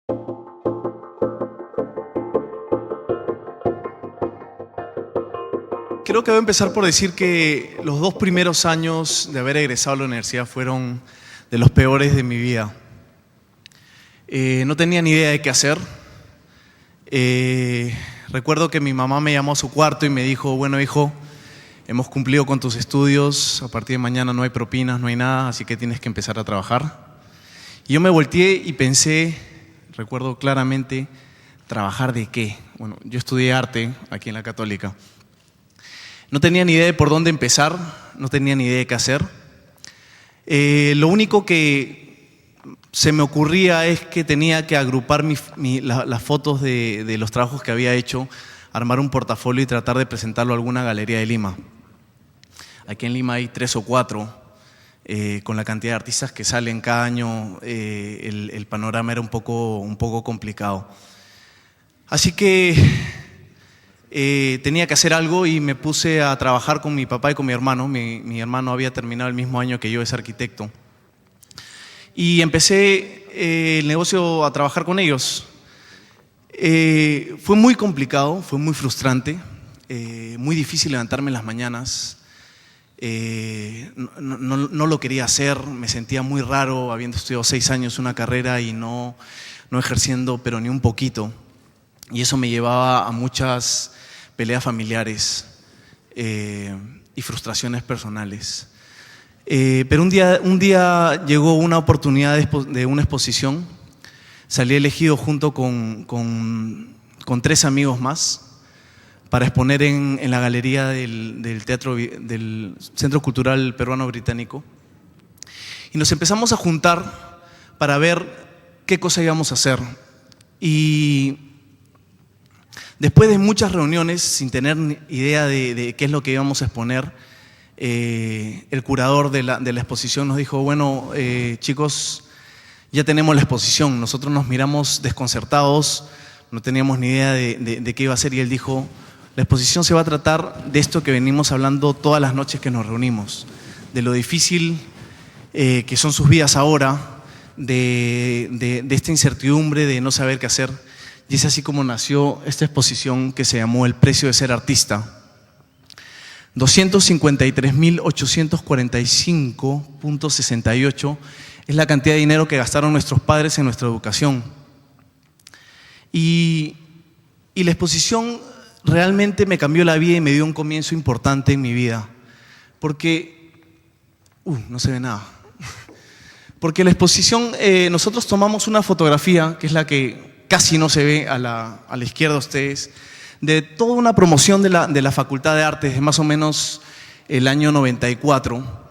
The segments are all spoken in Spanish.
Creo que voy a empezar por decir que los 2 primeros años de haber egresado a la universidad fueron de los peores de mi vida. No tenía ni idea de qué hacer. Recuerdo que mi mamá me llamó a su cuarto y me dijo: bueno, hijo, hemos cumplido con tus estudios, a partir de mañana no hay propinas, no hay nada, así que tienes que empezar a trabajar. Y yo me volteé y pensé, recuerdo claramente, ¿trabajar de qué? Bueno, yo estudié arte aquí en la Católica. No tenía ni idea de por dónde empezar, no tenía ni idea de qué hacer. Lo único que se me ocurría es que tenía que agrupar las fotos de los trabajos que había hecho, armar un portafolio y tratar de presentarlo a alguna galería de Lima. Aquí en Lima hay 3 o 4, con la cantidad de artistas que salen cada año, el panorama era un poco complicado. Así que tenía que hacer algo y me puse a trabajar con mi papá y con mi hermano. Mi hermano había terminado el mismo año que yo, es arquitecto. Y empecé el negocio a trabajar con ellos. Fue muy complicado, fue muy frustrante, muy difícil levantarme en las mañanas. No lo quería hacer, me sentía muy raro habiendo estudiado 6 años una carrera y no ejerciendo, pero ni un poquito. Y eso me llevaba a muchas peleas familiares y frustraciones personales. Pero un día llegó una oportunidad de una exposición. Salí elegido junto con 3 amigos más para exponer en la galería del Centro Cultural Peruano Británico. Y nos empezamos a juntar para ver qué cosa íbamos a hacer. Y después de muchas reuniones, sin tener idea de qué es lo que íbamos a exponer, el curador de la exposición nos dijo: bueno, chicos, ya tenemos la exposición. Nosotros nos miramos desconcertados, no teníamos ni idea de qué iba a ser, y él dijo: la exposición se va a tratar de esto que venimos hablando todas las noches que nos reunimos, de lo difícil que son sus vidas ahora, de esta incertidumbre de no saber qué hacer. Y es así como nació esta exposición que se llamó El precio de ser artista. 253.845.68 es la cantidad de dinero que gastaron nuestros padres en nuestra educación. Y la exposición realmente me cambió la vida y me dio un comienzo importante en mi vida. Porque, no se ve nada. Porque la exposición, nosotros tomamos una fotografía, que es la que casi no se ve a la izquierda de ustedes, de toda una promoción de la Facultad de Artes de más o menos el año 94.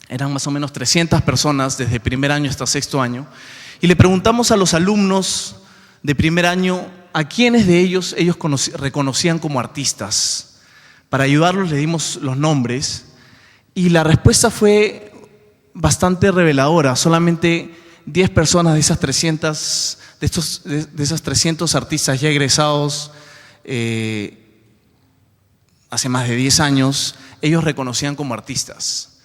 Eran más o menos 300 personas desde primer año hasta 6º año. Y le preguntamos a los alumnos de primer año a quiénes de ellos reconocían como artistas. Para ayudarlos le dimos los nombres y la respuesta fue bastante reveladora. Solamente 10 personas de esas 300, de esas 300 artistas ya egresados hace más de 10 años, ellos reconocían como artistas.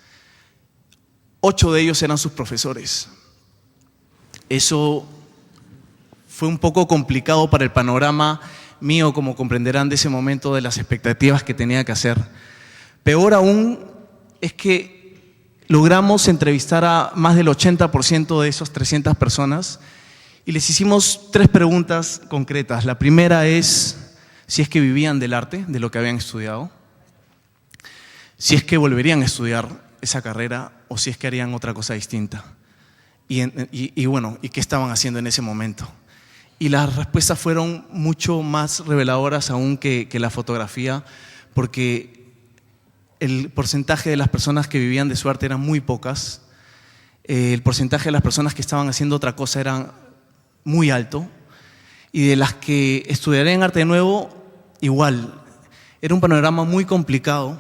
8 de ellos eran sus profesores. Eso fue un poco complicado para el panorama mío, como comprenderán, de ese momento, de las expectativas que tenía que hacer. Peor aún es que logramos entrevistar a más del 80% de esas 300 personas y les hicimos 3 preguntas concretas. La primera es si es que vivían del arte, de lo que habían estudiado, si es que volverían a estudiar esa carrera o si es que harían otra cosa distinta. Y qué estaban haciendo en ese momento. Y las respuestas fueron mucho más reveladoras aún que la fotografía, porque el porcentaje de las personas que vivían de su arte eran muy pocas. El porcentaje de las personas que estaban haciendo otra cosa era muy alto. Y de las que estudiarían arte de nuevo, igual. Era un panorama muy complicado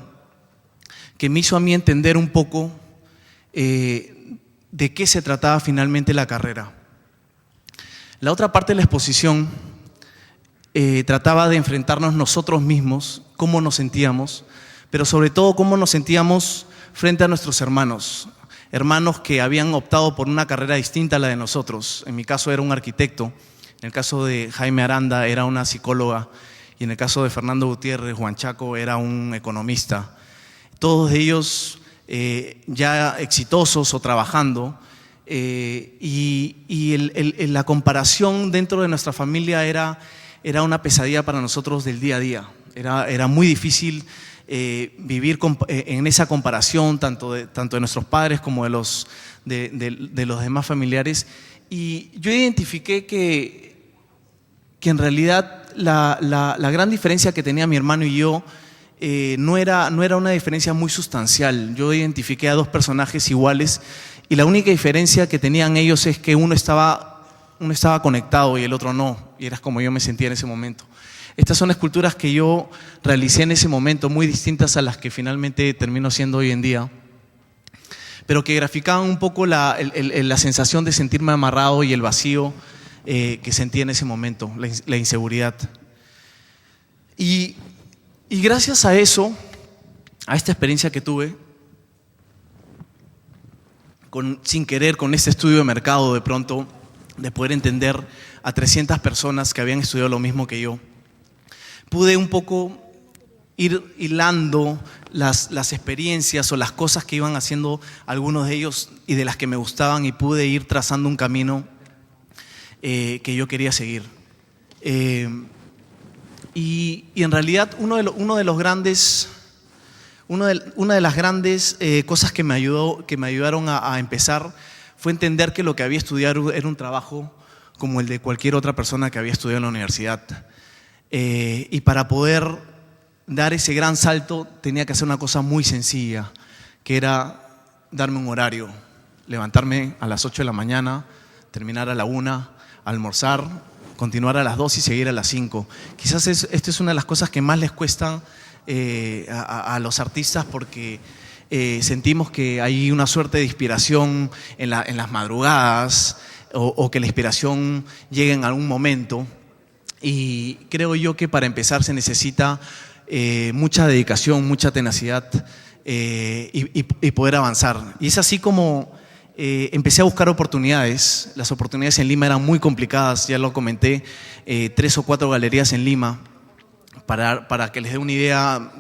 que me hizo a mí entender un poco de qué se trataba finalmente la carrera. La otra parte de la exposición trataba de enfrentarnos nosotros mismos, cómo nos sentíamos, pero sobre todo cómo nos sentíamos frente a nuestros hermanos que habían optado por una carrera distinta a la de nosotros. En mi caso era un arquitecto, En el caso de Jaime Aranda era una psicóloga y en el caso de Fernando Gutiérrez Huanchaco era un economista. Todos ellos ya exitosos o trabajando, la comparación dentro de nuestra familia era una pesadilla para nosotros del día a día. Era muy difícil vivir en esa comparación tanto de nuestros padres como de los demás familiares. Y yo identifiqué que en realidad la gran diferencia que tenía mi hermano y yo no era una diferencia muy sustancial. Yo identifiqué a dos personajes iguales y la única diferencia que tenían ellos es que uno estaba conectado y el otro no, y era como yo me sentía en ese momento. Estas son esculturas que yo realicé en ese momento, muy distintas a las que finalmente termino siendo hoy en día, pero que graficaban un poco la sensación de sentirme amarrado y el vacío que sentía en ese momento, la inseguridad. Y gracias a eso, a esta experiencia que tuve, sin querer, con este estudio de mercado de pronto, de poder entender a 300 personas que habían estudiado lo mismo que yo, pude un poco ir hilando las experiencias o las cosas que iban haciendo algunos de ellos y de las que me gustaban, y pude ir trazando un camino que yo quería seguir. Y en realidad una de las grandes cosas que me ayudaron a empezar fue entender que lo que había estudiado era un trabajo como el de cualquier otra persona que había estudiado en la universidad. Y para poder dar ese gran salto tenía que hacer una cosa muy sencilla, que era darme un horario, levantarme a las 8 de la mañana, terminar a la 1, almorzar, continuar a las 2 y seguir a las 5. Quizás esta es una de las cosas que más les cuesta a los artistas, porque sentimos que hay una suerte de inspiración en las madrugadas o que la inspiración llegue en algún momento. Y creo yo que para empezar se necesita mucha dedicación, mucha tenacidad y poder avanzar. Y es así como empecé a buscar oportunidades. Las oportunidades en Lima eran muy complicadas, ya lo comenté, 3 o 4 galerías en Lima. Para que les dé una idea,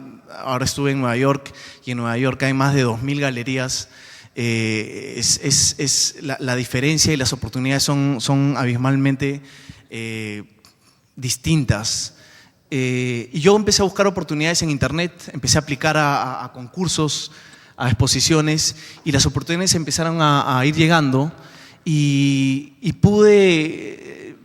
ahora estuve en Nueva York y en Nueva York hay más de 2.000 galerías. La diferencia y las oportunidades son abismalmente distintas. Y yo empecé a buscar oportunidades en internet, empecé a aplicar a concursos, a exposiciones, y las oportunidades empezaron a ir llegando, y pude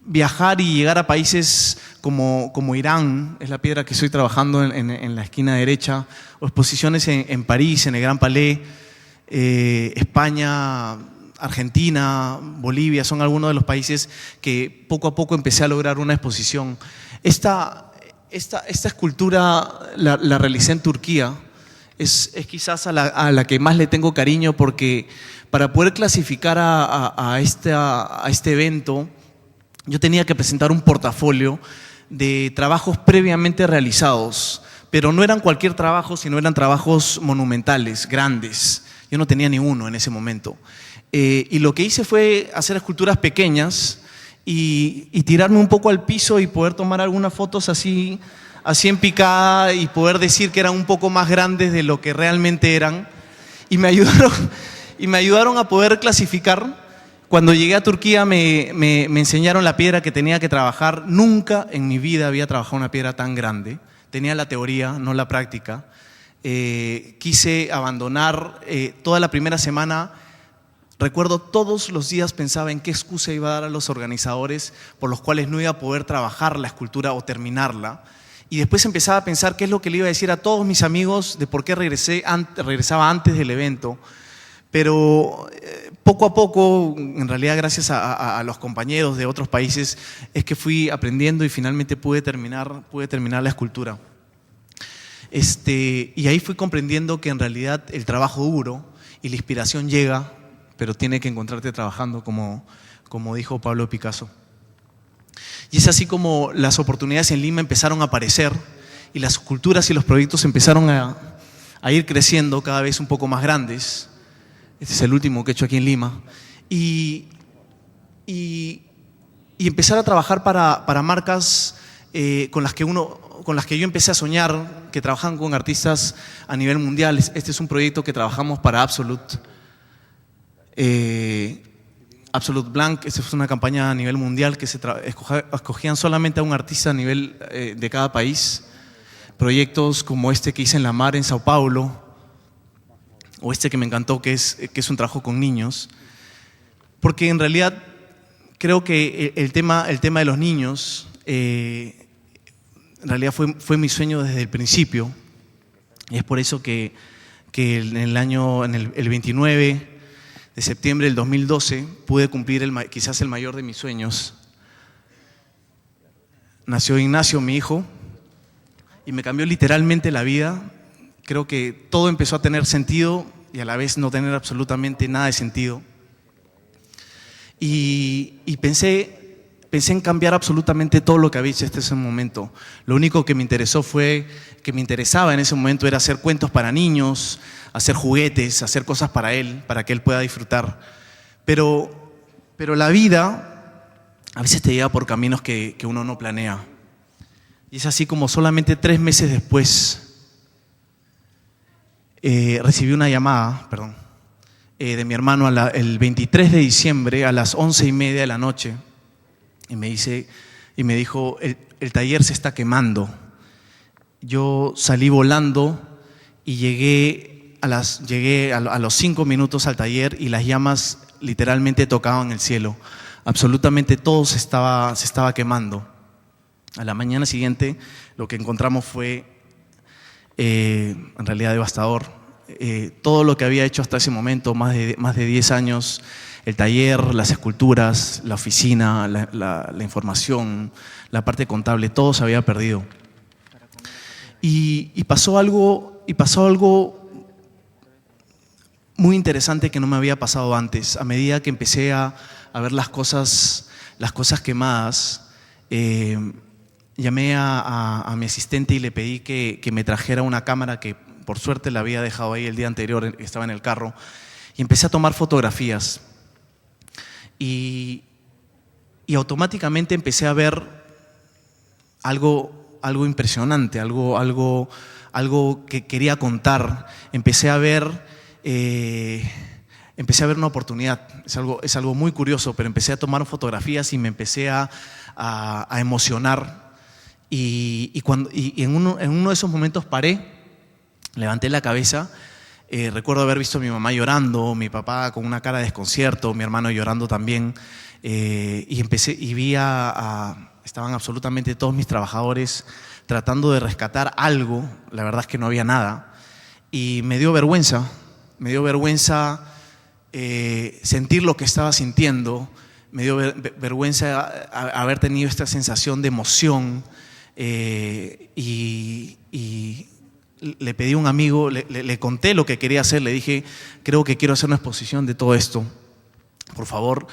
viajar y llegar a países como Irán, es la piedra que estoy trabajando en la esquina derecha, o exposiciones en París, en el Gran Palais, España, Argentina, Bolivia, son algunos de los países que poco a poco empecé a lograr una exposición. Esta escultura la realicé en Turquía, es quizás a la que más le tengo cariño, porque para poder clasificar a este evento yo tenía que presentar un portafolio de trabajos previamente realizados, pero no eran cualquier trabajo, sino eran trabajos monumentales, grandes. Yo no tenía ni uno en ese momento. Y lo que hice fue hacer esculturas pequeñas y tirarme un poco al piso y poder tomar algunas fotos así en picada y poder decir que eran un poco más grandes de lo que realmente eran. Y me ayudaron a poder clasificar. Cuando llegué a Turquía me enseñaron la piedra que tenía que trabajar. Nunca en mi vida había trabajado una piedra tan grande. Tenía la teoría, no la práctica. Quise abandonar toda la primera semana. Recuerdo todos los días pensaba en qué excusa iba a dar a los organizadores por los cuales no iba a poder trabajar la escultura o terminarla. Y después empezaba a pensar qué es lo que le iba a decir a todos mis amigos de por qué regresaba antes del evento. Pero poco a poco, en realidad gracias a los compañeros de otros países, es que fui aprendiendo y finalmente pude terminar la escultura. Y ahí fui comprendiendo que en realidad el trabajo duro y la inspiración llega, pero tiene que encontrarte trabajando, como dijo Pablo Picasso. Y es así como las oportunidades en Lima empezaron a aparecer y las esculturas y los proyectos empezaron a ir creciendo cada vez un poco más grandes. Este es el último que he hecho aquí en Lima. Y y empezar a trabajar para marcas con las que yo empecé a soñar, que trabajan con artistas a nivel mundial. Este es un proyecto que trabajamos para Absolut. Absolut Blanc, esta es una campaña a nivel mundial que escogían solamente a un artista a nivel de cada país. Proyectos como este que hice en La Mar, en Sao Paulo, o este que me encantó, que es un trabajo con niños. Porque en realidad creo que el tema de los niños en realidad fue mi sueño desde el principio. Y es por eso que en el 29 de septiembre del 2012 pude cumplir quizás el mayor de mis sueños. Nació Ignacio, mi hijo, y me cambió literalmente la vida. Creo que todo empezó a tener sentido y a la vez no tener absolutamente nada de sentido. Y pensé en cambiar absolutamente todo lo que había hecho hasta ese momento. Lo único que me interesaba en ese momento era hacer cuentos para niños, hacer juguetes, hacer cosas para que él pueda disfrutar. Pero la vida a veces te lleva por caminos que uno no planea. Y es así como solamente 3 meses después recibí una llamada, de mi hermano el 23 de diciembre a las 11:30 de la noche. Y me dijo, el taller se está quemando. Yo salí volando y llegué a los 5 minutos al taller y las llamas literalmente tocaban el cielo. Absolutamente todo se estaba quemando. A la mañana siguiente lo que encontramos fue en realidad devastador. Todo lo que había hecho hasta ese momento, más de 10 años, el taller, las esculturas, la oficina, la información, la parte contable, todo se había perdido. Y pasó algo muy interesante que no me había pasado antes. A medida que empecé a ver las cosas quemadas, llamé a mi asistente y le pedí que me trajera una cámara que por suerte la había dejado ahí el día anterior, estaba en el carro, y empecé a tomar fotografías. Y automáticamente empecé a ver algo impresionante, algo que quería contar. Empecé a ver una oportunidad. Es algo muy curioso, pero empecé a tomar fotografías y me empecé a emocionar. Y en uno de esos momentos paré, levanté la cabeza. Recuerdo haber visto a mi mamá llorando, mi papá con una cara de desconcierto, mi hermano llorando también. Y vi estaban absolutamente todos mis trabajadores tratando de rescatar algo. La verdad es que no había nada. Y me dio vergüenza sentir lo que estaba sintiendo. Me dio vergüenza haber tenido esta sensación de emoción. Y le pedí a un amigo, le conté lo que quería hacer, le dije, creo que quiero hacer una exposición de todo esto. Por favor,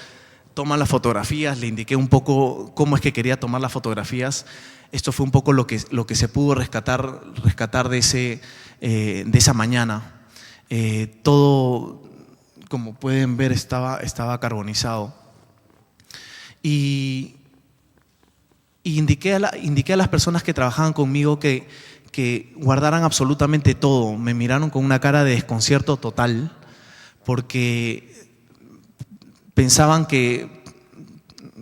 toma las fotografías, le indiqué un poco cómo es que quería tomar las fotografías. Esto fue un poco lo que se pudo rescatar de esa mañana. Todo, como pueden ver, estaba carbonizado. Y indiqué a las personas que trabajaban conmigo que guardaran absolutamente todo. Me miraron con una cara de desconcierto total porque pensaban que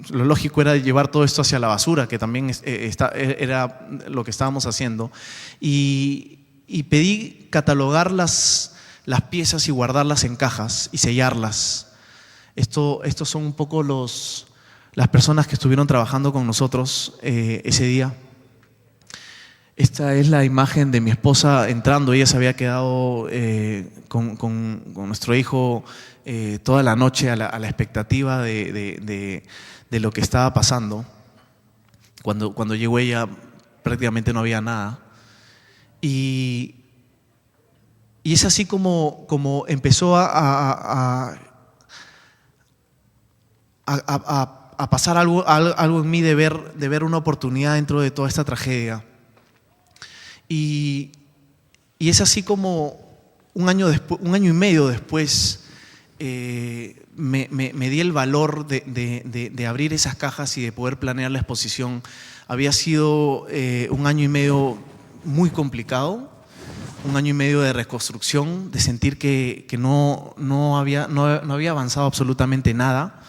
lo lógico era llevar todo esto hacia la basura, que también era lo que estábamos haciendo. Y pedí catalogar las piezas y guardarlas en cajas y sellarlas. Estos son un poco las personas que estuvieron trabajando con nosotros ese día. Esta es la imagen de mi esposa entrando. Ella se había quedado con nuestro hijo toda la noche a la expectativa de lo que estaba pasando. Cuando llegó ella prácticamente no había nada. Y es así como empezó a pasar algo en mí de ver una oportunidad dentro de toda esta tragedia. Y es así como un año y medio después me di el valor de abrir esas cajas y de poder planear la exposición. Había sido 1 año y medio muy complicado, 1 año y medio de reconstrucción, de sentir que no había avanzado absolutamente nada,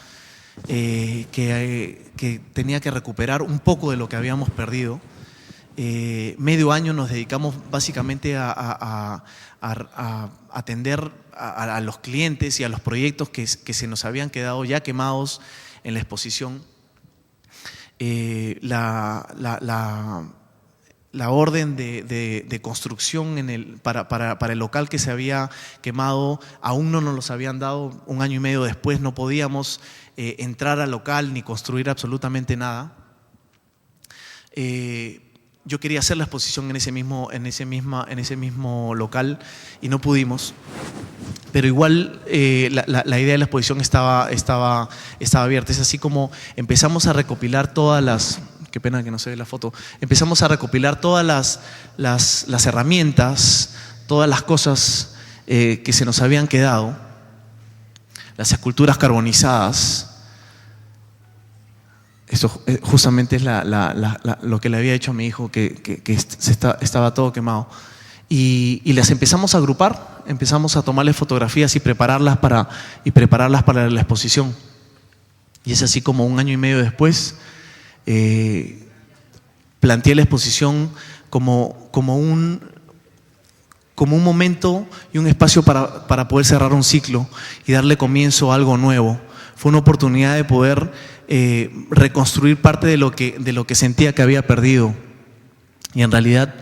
que tenía que recuperar un poco de lo que habíamos perdido. Medio año nos dedicamos básicamente a atender a los clientes y a los proyectos que se nos habían quedado ya quemados en la exposición. La orden de construcción para el local que se había quemado aún no nos los habían dado. 1 año y medio después no podíamos entrar al local ni construir absolutamente nada. Yo quería hacer la exposición en ese mismo local y no pudimos, pero igual la idea de la exposición estaba abierta. Es así como empezamos a recopilar todas las… Qué pena que no se ve la foto. Empezamos a recopilar todas las herramientas, todas las cosas que se nos habían quedado, las esculturas carbonizadas. Esto justamente es lo que le había hecho a mi hijo, que estaba todo quemado. Y las empezamos a agrupar, empezamos a tomarle fotografías y prepararlas para la exposición. Y es así como 1 año y medio después planteé la exposición como un momento y un espacio para poder cerrar un ciclo y darle comienzo a algo nuevo. Fue una oportunidad de poder reconstruir parte de lo que sentía que había perdido. Y en realidad,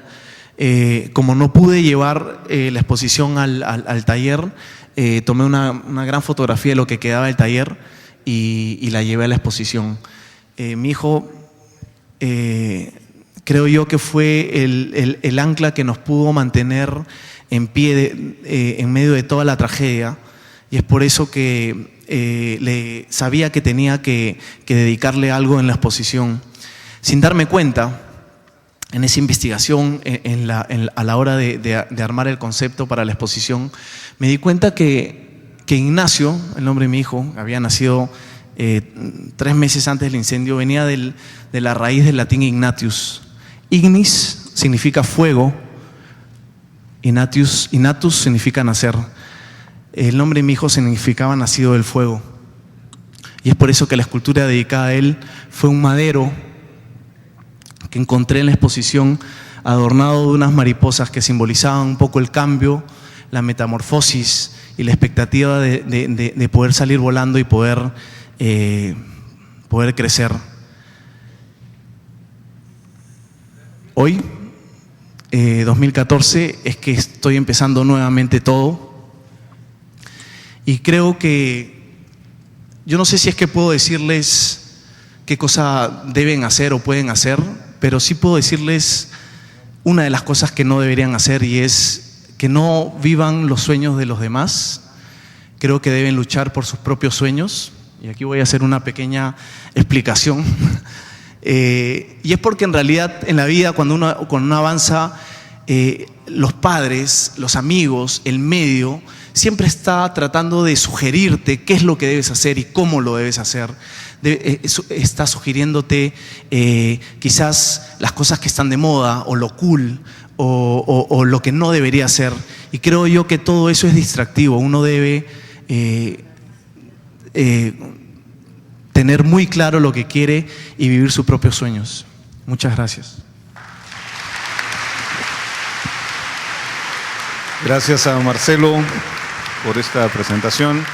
como no pude llevar la exposición al taller, tomé una gran fotografía de lo que quedaba del taller y la llevé a la exposición. Mi hijo, creo yo que fue el ancla que nos pudo mantener en pie en medio de toda la tragedia, y es por eso que sabía que tenía que dedicarle algo en la exposición. Sin darme cuenta, en esa investigación, a la hora de armar el concepto para la exposición, me di cuenta que Ignacio, el nombre de mi hijo, había nacido 3 meses antes del incendio, venía de la raíz del latín ignatius. Ignis significa fuego, Ignatius significa nacer. El nombre de mi hijo significaba nacido del fuego. Y es por eso que la escultura dedicada a él fue un madero que encontré en la exposición, adornado de unas mariposas que simbolizaban un poco el cambio, la metamorfosis y la expectativa de poder salir volando y poder crecer. Hoy, 2014, es que estoy empezando nuevamente todo. Y creo que, yo no sé si es que puedo decirles qué cosa deben hacer o pueden hacer, pero sí puedo decirles una de las cosas que no deberían hacer, y es que no vivan los sueños de los demás. Creo que deben luchar por sus propios sueños, y aquí voy a hacer una pequeña explicación. Y es porque en realidad en la vida, cuando uno avanza, los padres, los amigos, el medio, siempre está tratando de sugerirte qué es lo que debes hacer y cómo lo debes hacer. Está sugiriéndote quizás las cosas que están de moda, o lo cool, o lo que no debería hacer. Y creo yo que todo eso es distractivo. Uno debe tener muy claro lo que quiere y vivir sus propios sueños. Muchas gracias. Gracias a Marcelo por esta presentación.